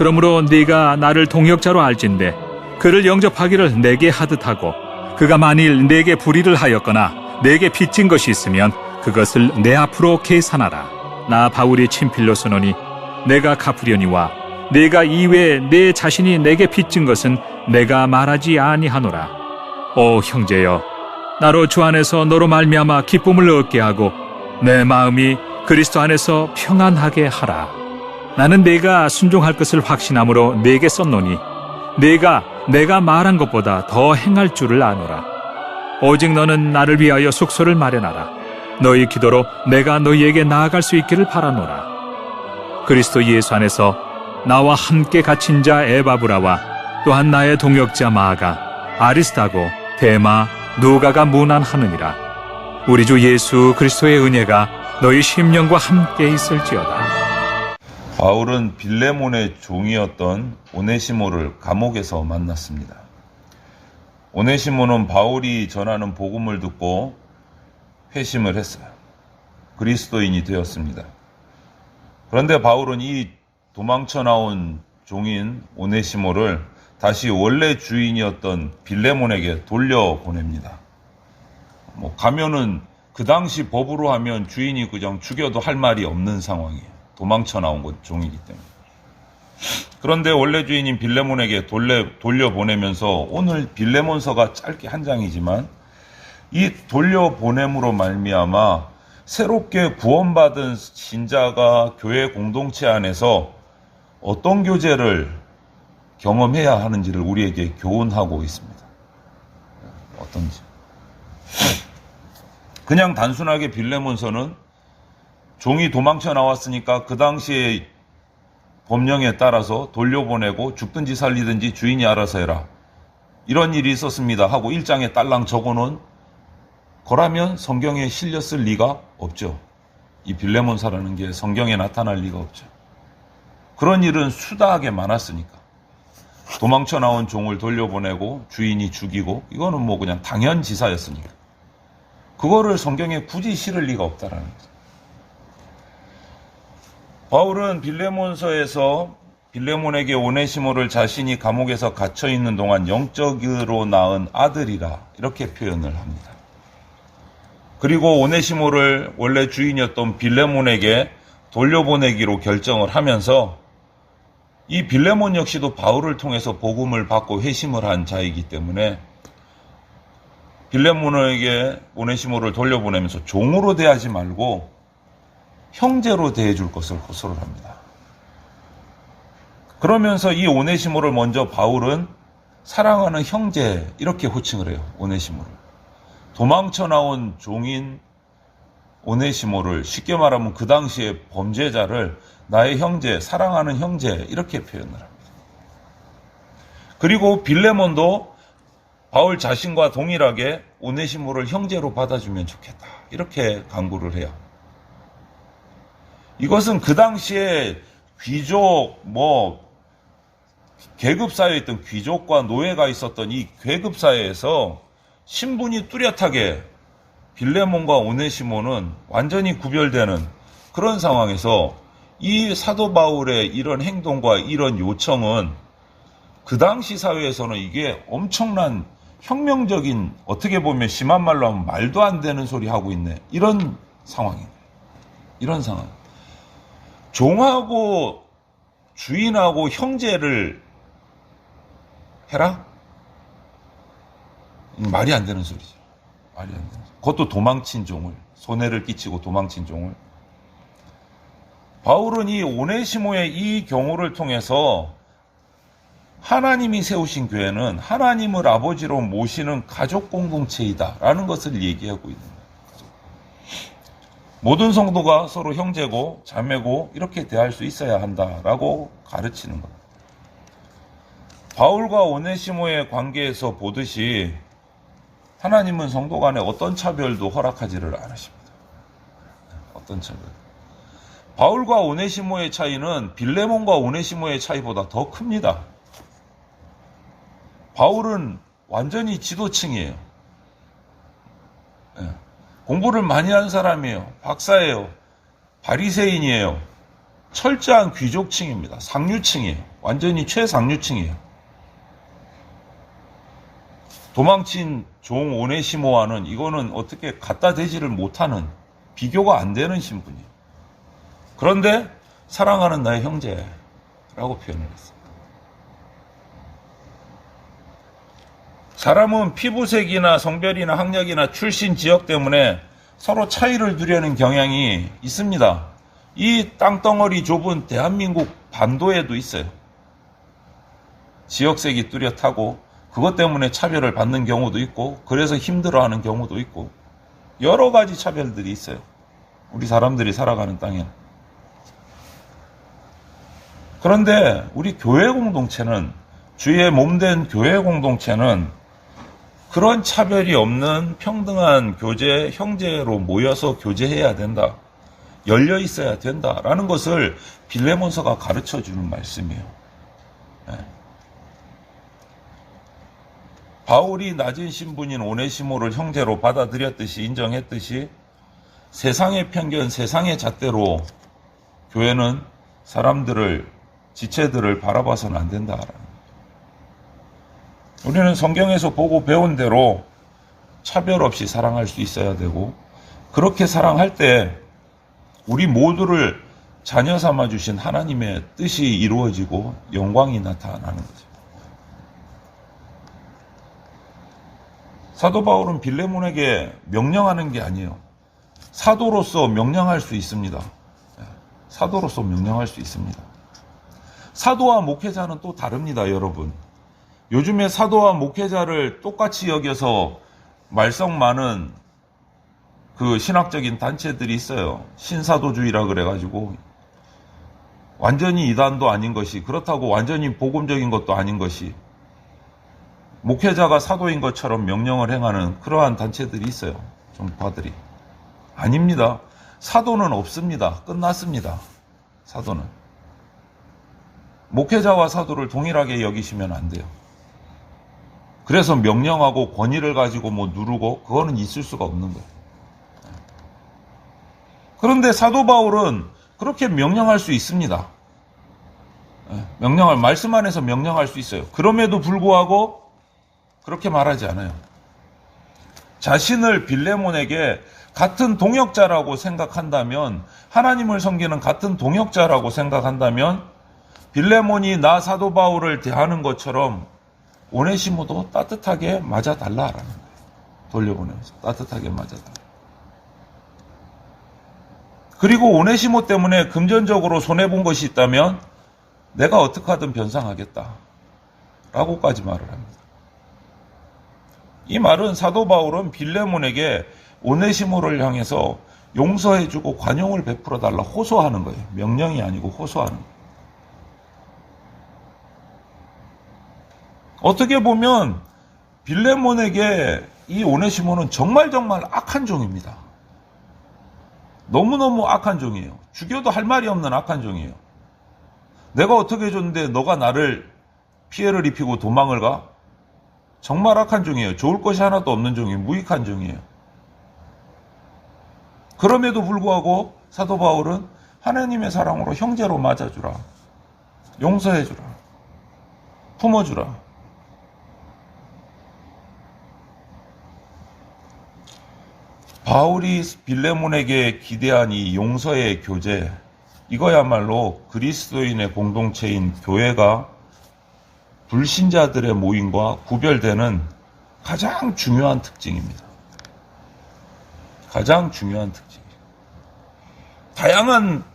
그러므로 네가 나를 동역자로 알진대 그를 영접하기를 내게 하듯 하고, 그가 만일 내게 불의를 하였거나 내게 빚진 것이 있으면 그것을 내 앞으로 계산하라. 나 바울이 친필로 쓰노니 내가 갚으려니와 네가 이외에 내 자신이 내게 빚진 것은 내가 말하지 아니하노라. 오 형제여, 나로 주 안에서 너로 말미암아 기쁨을 얻게 하고 내 마음이 그리스도 안에서 평안하게 하라. 나는 네가 순종할 것을 확신함으로 네게 썼노니 내가 말한 것보다 더 행할 줄을 아노라. 오직 너는 나를 위하여 숙소를 마련하라. 너희 기도로 내가 너희에게 나아갈 수 있기를 바라노라. 그리스도 예수 안에서 나와 함께 갇힌 자 에바브라와 또한 나의 동역자 마아가, 아리스타고, 데마, 누가가 문안하느니라. 우리 주 예수 그리스도의 은혜가 너희 심령과 함께 있을지어다. 바울은 빌레몬의 종이었던 오네시모를 감옥에서 만났습니다. 오네시모는 바울이 전하는 복음을 듣고 회심을 했어요. 그리스도인이 되었습니다. 그런데 바울은 이 도망쳐 나온 종인 오네시모를 다시 원래 주인이었던 빌레몬에게 돌려보냅니다. 가면은 그 당시 법으로 하면 주인이 그냥 죽여도 할 말이 없는 상황이에요. 도망쳐 나온 것 종이기 때문에. 그런데 원래 주인인 빌레몬에게 돌려보내면서, 오늘 빌레몬서가 짧게 한 장이지만 이 돌려보냄으로 말미암아 새롭게 구원받은 신자가 교회 공동체 안에서 어떤 교제를 경험해야 하는지를 우리에게 교훈하고 있습니다. 어떤지. 그냥 단순하게 빌레몬서는 종이 도망쳐 나왔으니까 그 당시의 법령에 따라서 돌려보내고 죽든지 살리든지 주인이 알아서 해라, 이런 일이 있었습니다 하고 1장에 딸랑 적어놓은 거라면 성경에 실렸을 리가 없죠. 이 빌레몬서라는 게 성경에 나타날 리가 없죠. 그런 일은 수다하게 많았으니까. 도망쳐 나온 종을 돌려보내고 주인이 죽이고, 이거는 그냥 당연지사였으니까. 그거를 성경에 굳이 실을 리가 없다라는 거죠. 바울은 빌레몬서에서 빌레몬에게 오네시모를 자신이 감옥에서 갇혀있는 동안 영적으로 낳은 아들이라 이렇게 표현을 합니다. 그리고 오네시모를 원래 주인이었던 빌레몬에게 돌려보내기로 결정을 하면서, 이 빌레몬 역시도 바울을 통해서 복음을 받고 회심을 한 자이기 때문에 빌레몬에게 오네시모를 돌려보내면서 종으로 대하지 말고 형제로 대해줄 것을 호소를 합니다. 그러면서 이 오네시모를 먼저 바울은 사랑하는 형제 이렇게 호칭을 해요. 오네시모를. 도망쳐 나온 종인 오네시모를, 쉽게 말하면 그 당시의 범죄자를 나의 형제, 사랑하는 형제 이렇게 표현을 합니다. 그리고 빌레몬도 바울 자신과 동일하게 오네시모를 형제로 받아주면 좋겠다, 이렇게 간구를 해요. 이것은 그 당시에 귀족, 계급사회였던 귀족과 노예가 있었던 이 계급사회에서 신분이 뚜렷하게 빌레몬과 오네시모는 완전히 구별되는 그런 상황에서 이 사도 바울의 이런 행동과 이런 요청은 그 당시 사회에서는 이게 엄청난 혁명적인, 어떻게 보면 심한 말로 하면 말도 안 되는 소리 하고 있네, 이런 상황이에요. 이런 상황. 종하고 주인하고 형제를 해라? 말이 안 되는 소리죠. 말이 안 되는 소리. 그것도 도망친 종을, 손해를 끼치고 도망친 종을. 바울은 이 오네시모의 이 경우를 통해서 하나님이 세우신 교회는 하나님을 아버지로 모시는 가족 공동체이다라는 것을 얘기하고 있는 거예요. 모든 성도가 서로 형제고 자매고 이렇게 대할 수 있어야 한다라고 가르치는 겁니다. 바울과 오네시모의 관계에서 보듯이 하나님은 성도 간에 어떤 차별도 허락하지를 않으십니다. 어떤 차별. 바울과 오네시모의 차이는 빌레몬과 오네시모의 차이보다 더 큽니다. 바울은 완전히 지도층이에요. 공부를 많이 한 사람이에요. 박사예요. 바리새인이에요. 철저한 귀족층입니다. 상류층이에요. 완전히 최상류층이에요. 도망친 종 오네시모와는 이거는 어떻게 갖다 대지를 못하는, 비교가 안 되는 신분이에요. 그런데 사랑하는 나의 형제라고 표현을 했어요. 사람은 피부색이나 성별이나 학력이나 출신 지역 때문에 서로 차이를 두려는 경향이 있습니다. 이 땅덩어리 좁은 대한민국 반도에도 있어요. 지역색이 뚜렷하고 그것 때문에 차별을 받는 경우도 있고, 그래서 힘들어하는 경우도 있고, 여러 가지 차별들이 있어요. 우리 사람들이 살아가는 땅에는. 그런데 우리 교회 공동체는, 주의 몸된 교회 공동체는 그런 차별이 없는 평등한 교제, 형제로 모여서 교제해야 된다. 열려 있어야 된다라는 것을 빌레몬서가 가르쳐 주는 말씀이에요. 네. 바울이 낮은 신분인 오네시모를 형제로 받아들였듯이, 인정했듯이, 세상의 편견, 세상의 잣대로 교회는 사람들을, 지체들을 바라봐서는 안 된다라는 거예요. 우리는 성경에서 보고 배운 대로 차별 없이 사랑할 수 있어야 되고, 그렇게 사랑할 때 우리 모두를 자녀 삼아 주신 하나님의 뜻이 이루어지고 영광이 나타나는 거죠. 사도 바울은 빌레몬에게 명령하는 게 아니에요. 사도로서 명령할 수 있습니다. 사도로서 명령할 수 있습니다. 사도와 목회자는 또 다릅니다, 여러분. 요즘에 사도와 목회자를 똑같이 여겨서 말썽 많은 그 신학적인 단체들이 있어요. 신사도주의라 그래가지고 완전히 이단도 아닌 것이, 그렇다고 완전히 복음적인 것도 아닌 것이, 목회자가 사도인 것처럼 명령을 행하는 그러한 단체들이 있어요. 종파들이. 아닙니다. 사도는 없습니다. 끝났습니다. 사도는. 목회자와 사도를 동일하게 여기시면 안 돼요. 그래서 명령하고 권위를 가지고 뭐 누르고, 그거는 있을 수가 없는 거예요. 그런데 사도 바울은 그렇게 명령할 수 있습니다. 명령할, 말씀 안에서 명령할 수 있어요. 그럼에도 불구하고 그렇게 말하지 않아요. 자신을 빌레몬에게 같은 동역자라고 생각한다면, 하나님을 섬기는 같은 동역자라고 생각한다면, 빌레몬이 나 사도 바울을 대하는 것처럼 오네시모도 따뜻하게 맞아달라라는 거예요. 돌려보내면서 따뜻하게 맞아달라. 그리고 오네시모 때문에 금전적으로 손해본 것이 있다면 내가 어떻게 하든 변상하겠다 라고까지 말을 합니다. 이 말은 사도 바울은 빌레몬에게 오네시모를 향해서 용서해주고 관용을 베풀어달라 호소하는 거예요. 명령이 아니고 호소하는 거예요. 어떻게 보면 빌레몬에게 이 오네시모는 정말 악한 종입니다. 너무너무 악한 종이에요. 죽여도 할 말이 없는 악한 종이에요. 내가 어떻게 해줬는데 너가 나를 피해를 입히고 도망을 가? 정말 악한 종이에요. 좋을 것이 하나도 없는 종이에요. 무익한 종이에요. 그럼에도 불구하고 사도 바울은 하나님의 사랑으로 형제로 맞아주라. 용서해주라. 품어주라. 바울이 빌레몬에게 기대한 이 용서의 교제, 이거야말로 그리스도인의 공동체인 교회가 불신자들의 모임과 구별되는 가장 중요한 특징입니다. 가장 중요한 특징이에요. 다양한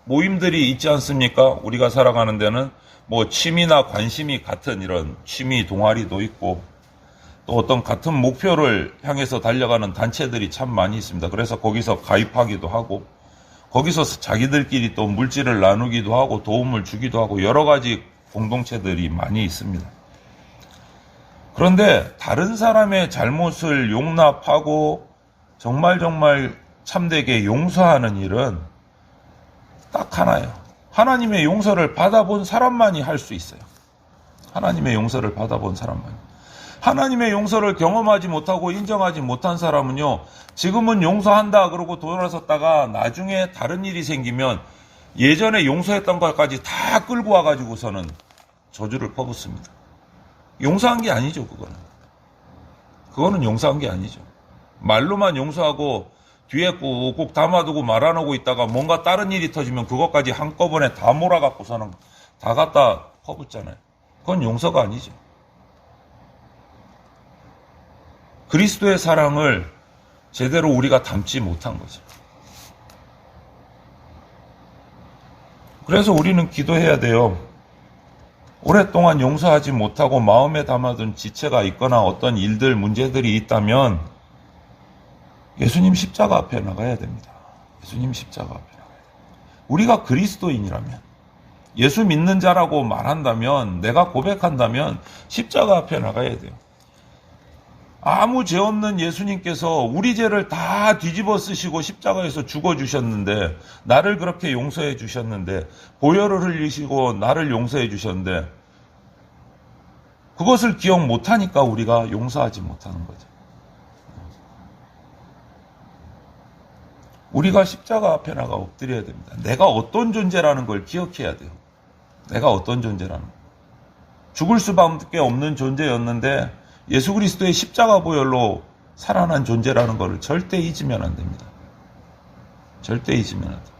모임들이 있지 않습니까? 우리가 살아가는 데는 뭐 취미나 관심이 같은 이런 취미 동아리도 있고, 또 어떤 같은 목표를 향해서 달려가는 단체들이 참 많이 있습니다. 그래서 거기서 가입하기도 하고, 거기서 자기들끼리 또 물질을 나누기도 하고, 도움을 주기도 하고, 여러 가지 공동체들이 많이 있습니다. 그런데 다른 사람의 잘못을 용납하고 정말 참되게 용서하는 일은 딱 하나예요. 하나님의 용서를 받아본 사람만이 할 수 있어요. 하나님의 용서를 받아본 사람만이. 하나님의 용서를 경험하지 못하고 인정하지 못한 사람은요, 지금은 용서한다 그러고 돌아섰다가 나중에 다른 일이 생기면 예전에 용서했던 것까지 다 끌고 와가지고서는 저주를 퍼붓습니다. 용서한 게 아니죠, 그거는. 그거는 용서한 게 아니죠. 말로만 용서하고 뒤에 꾹꾹 담아두고 말 안 하고 있다가 뭔가 다른 일이 터지면 그것까지 한꺼번에 다 몰아갖고서는 다 갖다 퍼붓잖아요. 그건 용서가 아니죠. 그리스도의 사랑을 제대로 우리가 담지 못한 거죠. 그래서 우리는 기도해야 돼요. 오랫동안 용서하지 못하고 마음에 담아둔 지체가 있거나 어떤 일들, 문제들이 있다면 예수님 십자가 앞에 나가야 됩니다. 예수님 십자가 앞에 나가야 돼요. 우리가 그리스도인이라면, 예수 믿는 자라고 말한다면, 내가 고백한다면 십자가 앞에 나가야 돼요. 아무 죄 없는 예수님께서 우리 죄를 다 뒤집어 쓰시고 십자가에서 죽어주셨는데, 나를 그렇게 용서해 주셨는데, 보혈을 흘리시고 나를 용서해 주셨는데, 그것을 기억 못하니까 우리가 용서하지 못하는 거죠. 우리가 십자가 앞에 나가 엎드려야 됩니다. 내가 어떤 존재라는 걸 기억해야 돼요. 내가 어떤 존재라는 거. 죽을 수밖에 없는 존재였는데 예수 그리스도의 십자가 보혈로 살아난 존재라는 것을 절대 잊으면 안 됩니다. 절대 잊으면 안 돼요.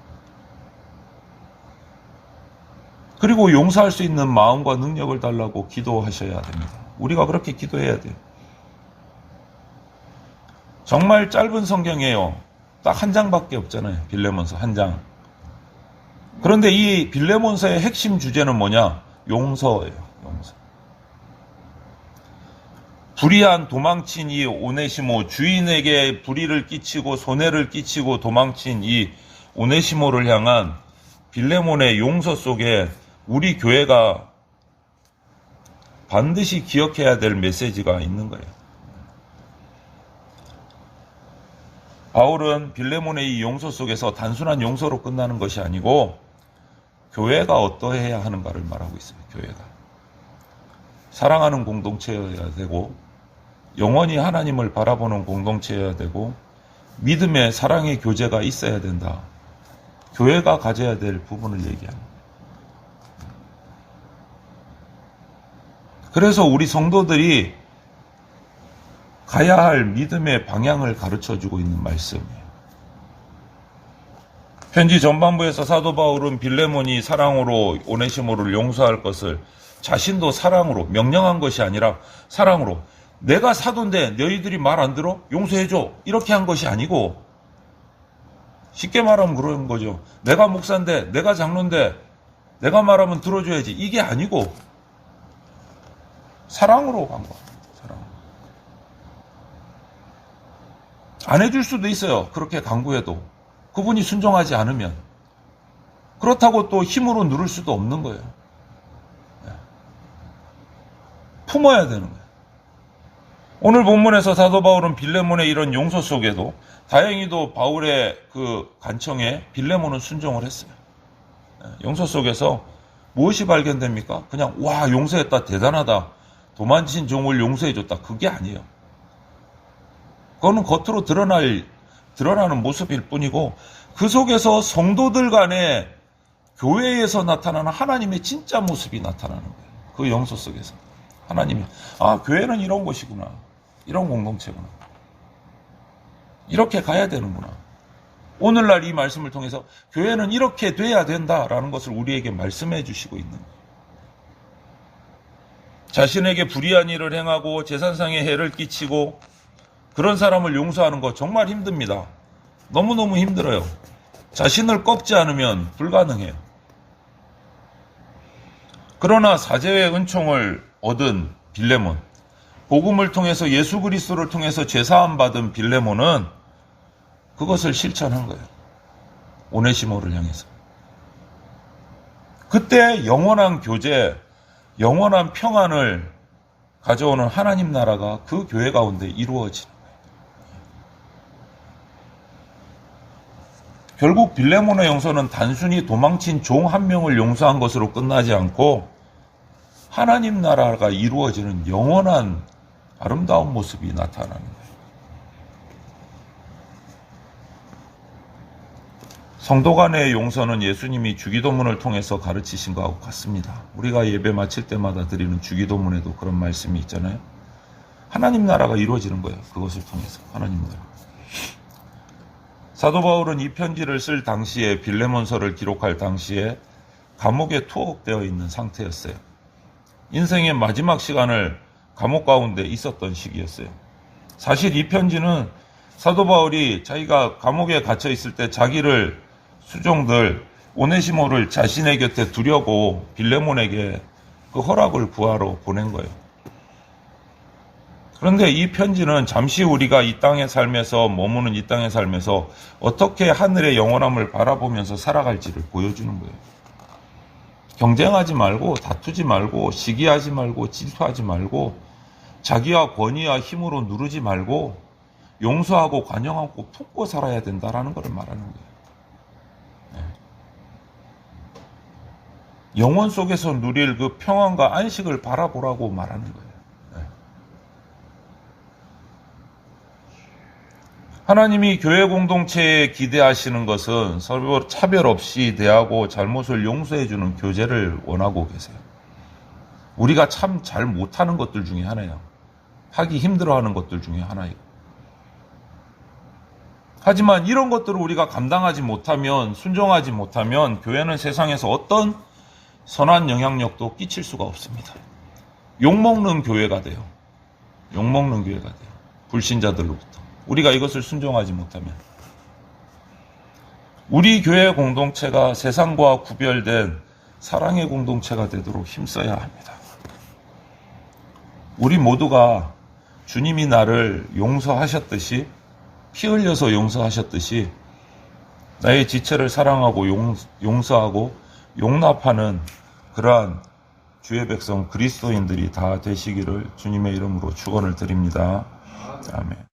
그리고 용서할 수 있는 마음과 능력을 달라고 기도하셔야 됩니다. 우리가 그렇게 기도해야 돼요. 정말 짧은 성경이에요. 딱 한 장밖에 없잖아요. 빌레몬서 한 장. 그런데 이 빌레몬서의 핵심 주제는 뭐냐? 용서예요. 용서. 불의한 도망친 이 오네시모, 주인에게 불의를 끼치고 손해를 끼치고 도망친 이 오네시모를 향한 빌레몬의 용서 속에 우리 교회가 반드시 기억해야 될 메시지가 있는 거예요. 바울은 빌레몬의 이 용서 속에서 단순한 용서로 끝나는 것이 아니고 교회가 어떠해야 하는가를 말하고 있어요. 교회가 사랑하는 공동체여야 되고 영원히 하나님을 바라보는 공동체여야 되고 믿음의 사랑의 교제가 있어야 된다. 교회가 가져야 될 부분을 얘기합니다. 그래서 우리 성도들이 가야 할 믿음의 방향을 가르쳐주고 있는 말씀이에요. 편지 전반부에서 사도 바울은 빌레몬이 사랑으로 오네시모를 용서할 것을 자신도 사랑으로 명령한 것이 아니라 사랑으로 내가 사도인데 너희들이 말 안 들어? 용서해줘. 이렇게 한 것이 아니고 쉽게 말하면 그런 거죠. 내가 목사인데 내가 장로인데 내가 말하면 들어줘야지. 이게 아니고 사랑으로 간 거야. 사랑으로. 안 해줄 수도 있어요. 그렇게 강구해도. 그분이 순종하지 않으면. 그렇다고 또 힘으로 누를 수도 없는 거예요. 품어야 되는 거예요. 오늘 본문에서 사도 바울은 빌레몬의 이런 용서 속에도 다행히도 바울의 그 간청에 빌레몬은 순종을 했어요. 용서 속에서 무엇이 발견됩니까? 그냥 와 용서했다 대단하다. 도망친 종을 용서해줬다. 그게 아니에요. 그거는 겉으로 드러나는 모습일 뿐이고 그 속에서 성도들 간에 교회에서 나타나는 하나님의 진짜 모습이 나타나는 거예요. 그 용서 속에서. 하나님이 교회는 이런 곳이구나. 이런 공동체구나. 이렇게 가야 되는구나. 오늘날 이 말씀을 통해서 교회는 이렇게 돼야 된다라는 것을 우리에게 말씀해 주시고 있는 거예요. 자신에게 불의한 일을 행하고 재산상의 해를 끼치고 그런 사람을 용서하는 거 정말 힘듭니다. 너무너무 힘들어요. 자신을 꺾지 않으면 불가능해요. 그러나 사제의 은총을 얻은 빌레몬, 복음을 통해서 예수 그리스도를 통해서 죄사함 받은 빌레몬은 그것을 실천한 거예요. 오네시모를 향해서. 그때 영원한 교제, 영원한 평안을 가져오는 하나님 나라가 그 교회 가운데 이루어지는 거예요. 결국 빌레몬의 용서는 단순히 도망친 종 한 명을 용서한 것으로 끝나지 않고 하나님 나라가 이루어지는 영원한 아름다운 모습이 나타나는 거예요. 성도 간의 용서는 예수님이 주기도문을 통해서 가르치신 것하고 같습니다. 우리가 예배 마칠 때마다 드리는 주기도문에도 그런 말씀이 있잖아요. 하나님 나라가 이루어지는 거예요. 그것을 통해서 하나님 나라. 사도 바울은 이 편지를 쓸 당시에, 빌레몬서를 기록할 당시에 감옥에 투옥되어 있는 상태였어요. 인생의 마지막 시간을 감옥 가운데 있었던 시기였어요. 사실 이 편지는 사도 바울이 자기가 감옥에 갇혀 있을 때 자기를 수종들 오네시모를 자신의 곁에 두려고 빌레몬에게 그 허락을 구하러 보낸 거예요. 그런데 이 편지는 잠시 우리가 이 땅의 삶에서, 머무는 이 땅의 삶에서 어떻게 하늘의 영원함을 바라보면서 살아갈지를 보여주는 거예요. 경쟁하지 말고, 다투지 말고, 시기하지 말고, 질투하지 말고, 자기와 권위와 힘으로 누르지 말고, 용서하고 관용하고 품고 살아야 된다라는 것을 말하는 거예요. 네. 영혼 속에서 누릴 그 평안과 안식을 바라보라고 말하는 거예요. 네. 하나님이 교회 공동체에 기대하시는 것은 서로 차별 없이 대하고 잘못을 용서해주는 교제를 원하고 계세요. 우리가 참 잘 못하는 것들 중에 하나예요. 하기 힘들어하는 것들 중에 하나이고. 하지만 이런 것들을 우리가 감당하지 못하면, 순종하지 못하면 교회는 세상에서 어떤 선한 영향력도 끼칠 수가 없습니다. 욕먹는 교회가 돼요. 욕먹는 교회가 돼요. 불신자들로부터. 우리가 이것을 순종하지 못하면. 우리 교회 공동체가 세상과 구별된 사랑의 공동체가 되도록 힘써야 합니다. 우리 모두가 주님이 나를 용서하셨듯이, 피 흘려서 용서하셨듯이 나의 지체를 사랑하고 용서하고 용납하는 그러한 주의 백성 그리스도인들이 다 되시기를 주님의 이름으로 축원을 드립니다. 아멘.